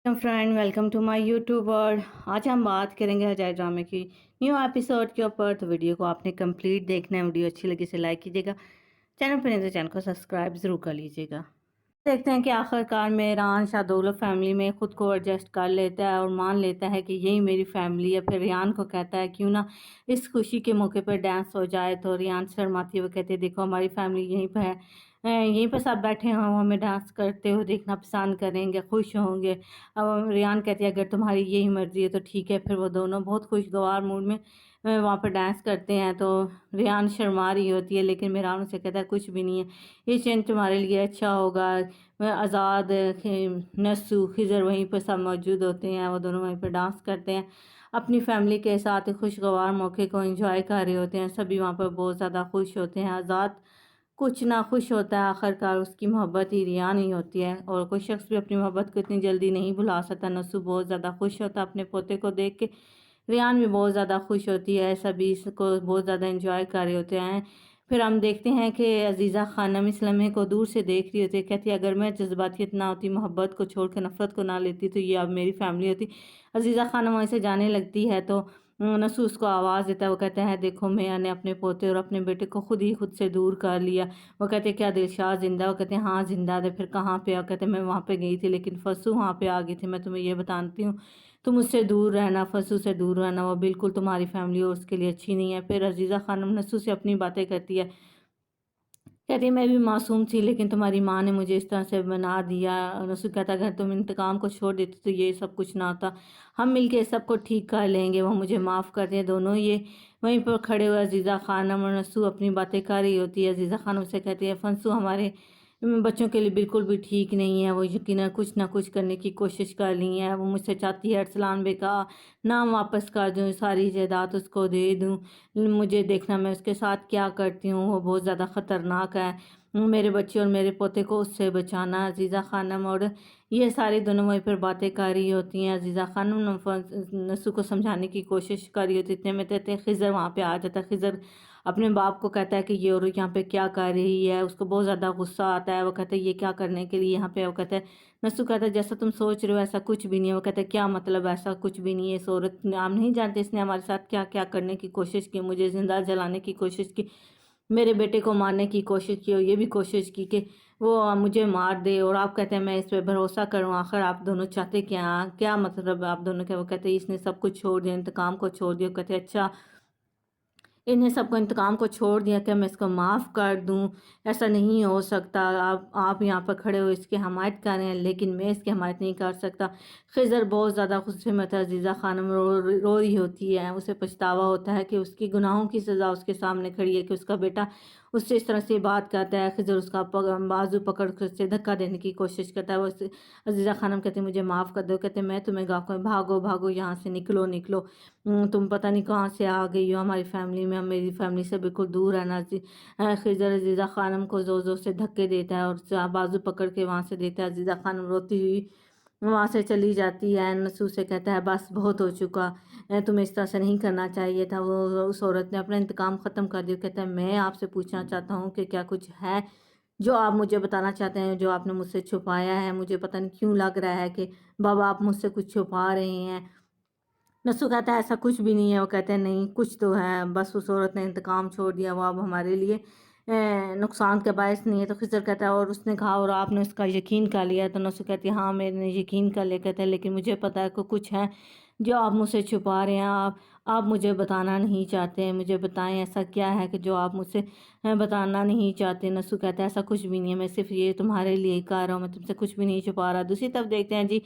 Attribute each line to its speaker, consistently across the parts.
Speaker 1: Friend, welcome to my YouTube world. आज हम बात करेंगे हजाए ड्रामे की न्यू एपिसोड के ऊपर। तो वीडियो को आपने कंप्लीट देखना है। वीडियो अच्छी लगी तो लाइक कीजिएगा, चैनल पर नहीं तो चैनल को सब्सक्राइब ज़रूर कर लीजिएगा। देखते हैं कि आखिरकार मेहरान शाहदौला फैमिली में ख़ुद को एडजस्ट कर लेता है और मान लेता है कि यही मेरी फैमिली है। फिर रियान को कहता है क्यों ना इस खुशी के मौके पर डांस हो जाए। तो रियान शर्माती हुए कहते हैं देखो हमारी फैमिली यहीं पर है, यहीं पर सब बैठे हों, हमें डांस करते हुए देखना पसंद करेंगे, खुश होंगे। अब रियान कहती है अगर तुम्हारी यही मर्ज़ी है तो ठीक है। फिर वो दोनों बहुत खुशगवार मूड में वहाँ पर डांस करते हैं। तो रियान शर्मा रही होती है लेकिन मेहरान उसे कहता है कुछ भी नहीं है, ये चेंज तुम्हारे लिए अच्छा होगा। आज़ाद, नस्सू, खिज़र वहीं पर सब मौजूद होते हैं। वो दोनों वहीं पर डांस करते हैं, अपनी फैमिली के साथ खुशगवार मौके को एंजॉय कर रहे होते हैं। सभी वहाँ पर बहुत ज़्यादा खुश होते हैं। आज़ाद कुछ ना खुश होता है, आखिरकार उसकी मोहब्बत ही रियान ही होती है और कोई शख्स भी अपनी मोहब्बत को इतनी जल्दी नहीं भुला सकता। नस्सू बहुत ज़्यादा खुश होता है अपने पोते को देख के, रियान भी बहुत ज़्यादा खुश होती है। सभी इसको बहुत ज़्यादा एंजॉय कर रहे होते हैं। फिर हम देखते हैं कि अजीज़ा खानम इस लम्हे को दूर से देख रही होती है। कहती है अगर मैं जज्बातियत ना होती, मोहब्बत को छोड़ कर नफ़रत को ना लेती तो ये अब मेरी फैमिली होती। अजीज़ा खानम वहीं से जाने लगती है तो नसूर उसको आवाज़ देता है। वो कहते हैं देखो मैंने अपने पोते और अपने बेटे को खुद से दूर कर लिया। वो कहते हैं क्या दिलशाद ज़िंदा? वो कहते हैं हाँ ज़िंदा है। फिर कहाँ पे? कहते हैं मैं वहाँ पे गई थी लेकिन फसू वहाँ पे आ गई थी। मैं तुम्हें ये बताती हूँ, तुम उससे दूर रहना, फसू से दूर रहना, वो बिल्कुल तुम्हारी फैमिली और उसके लिए अच्छी नहीं है। फिर अजीज़ा खानम नसू से अपनी बातें करती है। कहती है मैं भी मासूम थी लेकिन तुम्हारी माँ ने मुझे इस तरह से बना दिया। नसू कहता अगर तुम इंतकाम को छोड़ देती तो ये सब कुछ ना होता, हम मिलके सबको ठीक कर लेंगे। वो मुझे माफ़ कर दें। दोनों ये वहीं पर खड़े हुए अजीज़ा खानम और नसू अपनी बातें कर रही होती है। अजीज़ा खानम से कहती है फंसू हमारे बच्चों के लिए बिल्कुल भी ठीक नहीं है। वो यकीनन कुछ ना कुछ करने की कोशिश कर ली है। वो मुझसे चाहती है अरसलान बे का नाम वापस कर दूँ, सारी जायदाद उसको दे दूँ। मुझे देखना मैं उसके साथ क्या करती हूँ, वो बहुत ज़्यादा ख़तरनाक है। मेरे बच्चे और मेरे पोते को उससे बचाना। अजीज़ा खानम और ये सारी दोनों वहीं पर बातें कर रही होती हैं। अजीज़ा खानम नसू को समझाने की कोशिश कर रही होती है। इतने में कहते खिज़र वहाँ पे आ जाता है। खिज़र अपने बाप को कहता है कि ये औरत यहाँ पे क्या कर रही है। उसको बहुत ज़्यादा गुस्सा आता है। वो कहता है ये क्या करने के लिए यहाँ पे? वो कहता है नसू कहता है जैसा तुम सोच रहे हो ऐसा कुछ भी नहीं है। वो कहता है क्या मतलब ऐसा कुछ भी नहीं है? इस औरत ने, आप नहीं जानते इसने हमारे साथ क्या क्या करने की कोशिश की, मुझे ज़िंदा जलाने की कोशिश की, मेरे बेटे को मारने की कोशिश की और ये भी कोशिश की कि वो मुझे मार दे। और आप कहते हैं मैं इस पे भरोसा करूं? आखिर आप दोनों चाहते क्या? क्या मतलब आप दोनों क्या? वो कहते हैं इसने सब कुछ छोड़ दिया, इंतकाम को छोड़ दिया। कहते हैं अच्छा इन्हें सबको इंतकाम को छोड़ दिया, क्या मैं इसको माफ़ कर दूँ? ऐसा नहीं हो सकता। आप यहाँ पर खड़े हो इसकी हमायत कर रहे हैं लेकिन मैं इसकी हमायत नहीं कर सकता। खिज़र बहुत ज़्यादा गुस्से में था। अज़ीज़ा खानम रो रही होती है। उसे पछतावा होता है कि उसकी गुनाहों की सज़ा उसके सामने खड़ी है कि उसका बेटा उससे इस तरह से बात करता है। खिज़र उसका बाजू पकड़ कर उससे धक्का देने की कोशिश करता है। वो अज़ीज़ा खानम कहती है मुझे माफ़ कर दो। कहते मैं तुम्हें भागो भागो यहाँ से, निकलो निकलो, तुम पता नहीं कहाँ से आ गई हो हमारी फैमिली में, हम मेरी फैमिली से बिल्कुल दूर रहना। खिज़र अज़ीज़ा खानम को ज़ोर ज़ोर से धक्के देता है और बाजू पकड़ के वहाँ से देता है। अज़ीज़ा खानम रोती हुई वहाँ से चली जाती है। नसूर से कहता है बस बहुत हो चुका, तुम्हें इस तरह से नहीं करना चाहिए था। वो उस औरत ने अपना इंतकाम ख़त्म कर दिया। कहता है मैं आपसे पूछना चाहता हूँ कि क्या कुछ है जो आप मुझे बताना चाहते हैं, जो आपने मुझसे छुपाया है? मुझे पता नहीं क्यों लग रहा है कि बाबा आप मुझसे कुछ छुपा रहे हैं। नस्सू कहता है ऐसा कुछ भी नहीं है। वो कहते हैं नहीं कुछ तो है, बस उस औरत ने इंतकाम छोड़ दिया, वो अब हमारे लिए नुकसान का बायस नहीं है। तो खिज़र कहता है और उसने कहा और आपने उसका यकीन कर लिया? तो नस्सू कहती है हाँ मैंने यकीन कर लिया। कहते हैं लेकिन मुझे पता है कि कुछ है जो आप मुझसे छुपा रहे हैं। आप मुझे बताना नहीं चाहते हैं, मुझे बताएं ऐसा क्या है कि जो आप मुझसे बताना नहीं चाहते? नस्सू कहता है ऐसा कुछ भी नहीं है, मैं सिर्फ ये तुम्हारे लिए ही कह रहा हूँ, मैं तुमसे कुछ भी नहीं छुपा रहा। दूसरी तरफ देखते हैं जी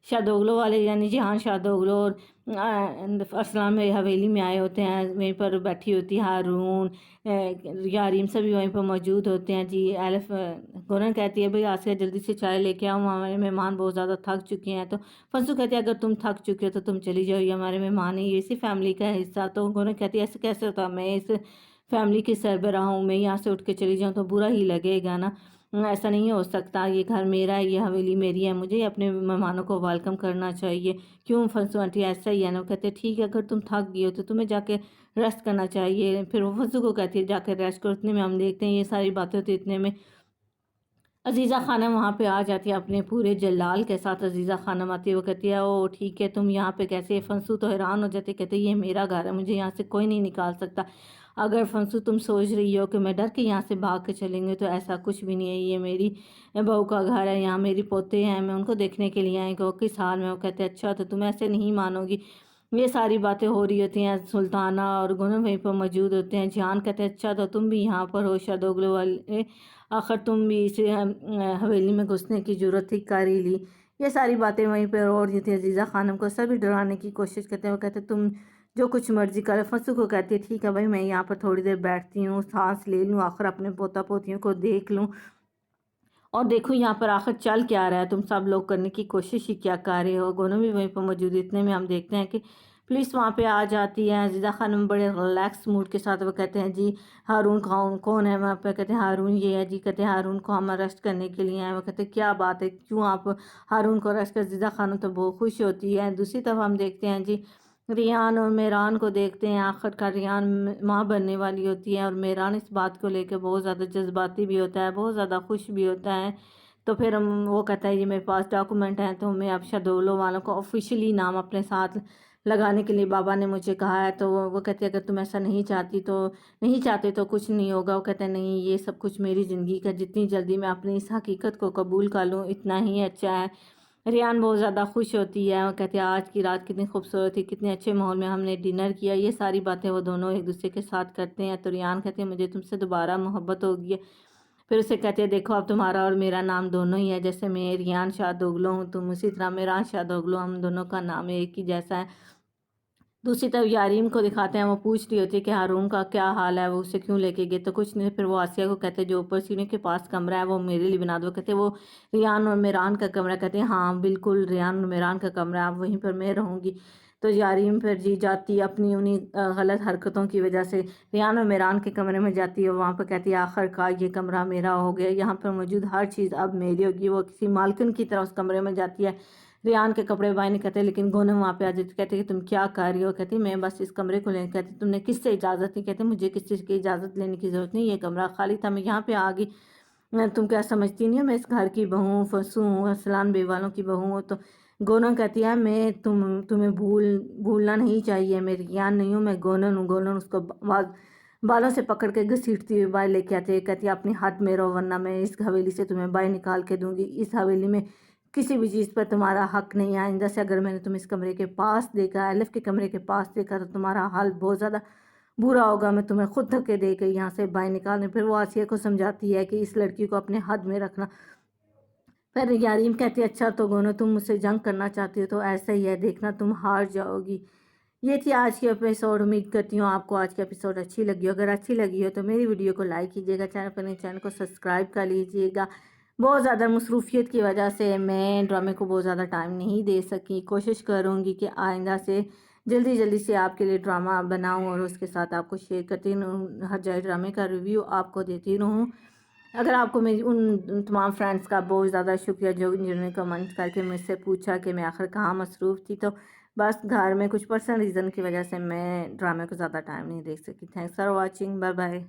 Speaker 1: शादोगलो वाले यानी जहाँ शादोगलो और अरसलान में हवेली में आए होते हैं। वहीं पर बैठी होती है हारून, यारीम सभी वहीं पर मौजूद होते हैं जी। एलिफ गोरन कहती है भाई आसिया जल्दी से चाय लेके आओ, हमारे मेहमान बहुत ज़्यादा थक चुके हैं। तो फंसू कहती है अगर तुम थक चुके हो तो तुम चली जाओ, ये हमारे मेहमान ही, ये इसी फैमिली का हिस्सा। तो गोरन कहती है ऐसे कैसे होता, मैं इस फैमिली की सरबराह हूँ, मैं यहाँ से उठ के चली जाऊँ तो बुरा ही लगेगा ना। ऐसा नहीं हो सकता, ये घर मेरा है, ये हवेली मेरी है, मुझे अपने मेहमानों को वेलकम करना चाहिए। क्यों फंसू आंटी ऐसा ही है ना? वो कहते हैं ठीक है अगर तुम थक गई हो तो तुम्हें जाके रेस्ट करना चाहिए। फिर वो फंसू को कहती है जाकर रेस्ट करो। इतने में हम देखते हैं ये सारी बातें होती, इतने में عزیزہ خانم وہاں پہ آ جاتی ہے اپنے پورے جلال کے ساتھ. عزیزہ خانم آتی ہے, وہ کہتی ہے او ٹھیک ہے تم یہاں پہ کیسے. فنسو تو حیران ہو جاتے, کہتے یہ میرا گھر ہے, مجھے یہاں سے کوئی نہیں نکال سکتا. اگر فنسو تم سوچ رہی ہو کہ میں ڈر کے یہاں سے بھاگ کے چلیں گے تو ایسا کچھ بھی نہیں ہے, یہ میری بہو کا گھر ہے, یہاں میری پوتے ہیں, میں ان کو دیکھنے کے لیے آئیں کہ وہ کس حال میں. وہ کہتے ہیں اچھا تو تم ایسے نہیں مانو گی. یہ ساری باتیں ہو رہی ہوتی ہیں, سلطانہ اور گنم وہیں پر موجود ہوتے ہیں. جہان کہتے ہیں اچھا تو تم بھی یہاں پر ہو شاہدوغلو والے, آخر تم بھی اس حویلی میں گھسنے کی جرت ہی کر ہی لی. یہ ساری باتیں وہیں پہ ہو رہی تھی. عزیزہ خانم کو سبھی ڈرانے کی کوشش کرتے ہیں. وہ کہتے ہیں تم جو کچھ مرضی کرے. فنسو کو کہتی ہے ٹھیک ہے بھائی میں یہاں پر تھوڑی دیر بیٹھتی ہوں, سانس لے لوں, آخر اپنے پوتا پوتیوں کو دیکھ لوں اور دیکھو یہاں پر آخر چل کیا رہا ہے, تم سب لوگ کرنے کی کوشش ہی کیا کر رہے ہو. گونو بھی وہیں پر موجود. اتنے میں ہم دیکھتے ہیں کہ پولیس وہاں پہ آ جاتی ہے. عزیزہ خانم بڑے ریلیکس موڈ کے ساتھ وہ کہتے ہیں جی ہارون کون ہے وہاں پہ. کہتے ہیں ہارون یہ ہے جی. کہتے ہیں ہارون کو ہم اریسٹ کرنے کے لیے ہیں. وہ کہتے ہیں کیا بات ہے, کیوں آپ ہارون کو اریسٹ کر. عزیزہ خانم تو بہت خوش ہوتی ہے. دوسری طرف ہم دیکھتے ہیں جی ریان اور میران کو دیکھتے ہیں. آخر کار ریان ماں بننے والی ہوتی ہے اور میران اس بات کو لے کے بہت زیادہ جذباتی بھی ہوتا ہے, بہت زیادہ خوش بھی ہوتا ہے. تو پھر وہ کہتا ہے یہ میرے پاس ڈاکومنٹ ہیں تو میں اب شاہدوغلو والوں کو آفیشلی نام اپنے ساتھ لگانے کے لیے بابا نے مجھے کہا ہے. تو وہ کہتے ہیں اگر تم ایسا نہیں چاہتے تو کچھ نہیں ہوگا. وہ کہتے ہیں نہیں یہ سب کچھ میری زندگی کا, جتنی جلدی میں اپنی اس حقیقت کو قبول کر لوں اتنا ہی اچھا ہے. ریان بہت زیادہ خوش ہوتی ہے. وہ کہتے ہیں آج کی رات کتنی خوبصورت تھی, کتنے اچھے ماحول میں ہم نے ڈنر کیا. یہ ساری باتیں وہ دونوں ایک دوسرے کے ساتھ کرتے ہیں. تو ریان کہتے ہیں مجھے تم سے دوبارہ محبت ہوگی ہے. پھر اسے کہتے ہیں دیکھو اب تمہارا اور میرا نام دونوں ہی ہے, جیسے میں ریان شاہدوغلو ہوں تم اسی طرح میران شاہدوغلو, ہم دونوں کا نام ایک ہی جیسا ہے. دوسری طرف یاریم کو دکھاتے ہیں. وہ پوچھ رہی ہوتی ہے کہ ہارون کا کیا حال ہے, وہ اسے کیوں لے کے گئے. تو کچھ نہیں, پھر وہ آسیہ کو کہتے ہیں جو اوپر سینے کے پاس کمرہ ہے وہ میرے لیے بنا دو. کہتے ہیں وہ ریان اور میران کا کمرہ. کہتے ہیں ہاں بالکل ریان اور میران کا کمرہ, اب وہیں پر میں رہوں گی. تو یاریم پھر جی جاتی اپنی انہیں غلط حرکتوں کی وجہ سے ریان اور میران کے کمرے میں جاتی ہے. وہاں پہ کہتی ہے آخر کار یہ کمرہ میرا ہو گیا, یہاں پر موجود ہر چیز اب میری ہوگی. وہ کسی مالکن کی طرح اس کمرے میں جاتی ہے. ریان کے کپڑے بائی نہیں کرتے, لیکن گونم وہاں پہ آ جاتی. کہتے کہ تم کیا کر رہی ہو. کہتی میں بس اس کمرے کو لینے. کہتی تم نے کس سے اجازت نہیں. کہتے مجھے کس چیز کی اجازت لینے کی ضرورت نہیں, یہ کمرہ خالی تھا میں یہاں پہ آ گئی. تم کیا سمجھتی نہیں ہو میں اس گھر کی بہو ہوں, فنسو ہوں, ارسلان بے والوں کی بہو ہوں. تو گونم کہتی ہے میں تمہیں بھولنا نہیں چاہیے, میں ریان نہیں ہوں, میں گونم ہوں. گونم اس کو بالوں سے پکڑ کے گھسیٹتی ہوئی باہر لے کے آتی ہے. کہتی ہے اپنی حد میں رہو ورنہ میں اس حویلی سے تمہیں باہر نکال کے دوں گی. اس حویلی میں کسی بھی چیز پر تمہارا حق نہیں ہے. آئندہ سے اگر میں نے تم اس کمرے کے پاس دیکھا, الف کے کمرے کے پاس دیکھا, تو تمہارا حال بہت زیادہ برا ہوگا. میں تمہیں خود دھکے دے کے یہاں سے باہر نکالنے. پھر وہ آسیہ کو سمجھاتی ہے کہ اس لڑکی کو اپنے حد میں رکھنا. پھر یاریم کہتی ہے اچھا تو گونو تم مجھ سے جنگ کرنا چاہتی ہو تو ایسا ہی ہے, دیکھنا تم ہار جاؤ گی. یہ تھی آج کی ایپیسوڈ. امید کرتی ہوں آپ کو آج کی ایپیسوڈ اچھی لگی ہو. اگر اچھی لگی ہو تو میری ویڈیو کو لائک کیجیے گا, چینل کو سبسکرائب کر لیجیے گا. بہت زیادہ مصروفیت کی وجہ سے میں ڈرامے کو بہت زیادہ ٹائم نہیں دے سکی. کوشش کروں گی کہ آئندہ سے جلدی سے آپ کے لیے ڈرامہ بناؤں اور اس کے ساتھ آپ کو شیئر کرتی رہوں. ہر جائے ڈرامے کا ریویو آپ کو دیتی رہوں. اگر آپ کو میری ان تمام فرینڈس کا بہت زیادہ شکریہ جنہوں نے کمنٹ کر کے مجھ سے پوچھا کہ میں آخر کہاں مصروف تھی. تو بس گھر میں کچھ پرسنل ریزن کی وجہ سے میں ڈرامے کو زیادہ ٹائم نہیں دے سکی. Thanks for watching, bye bye.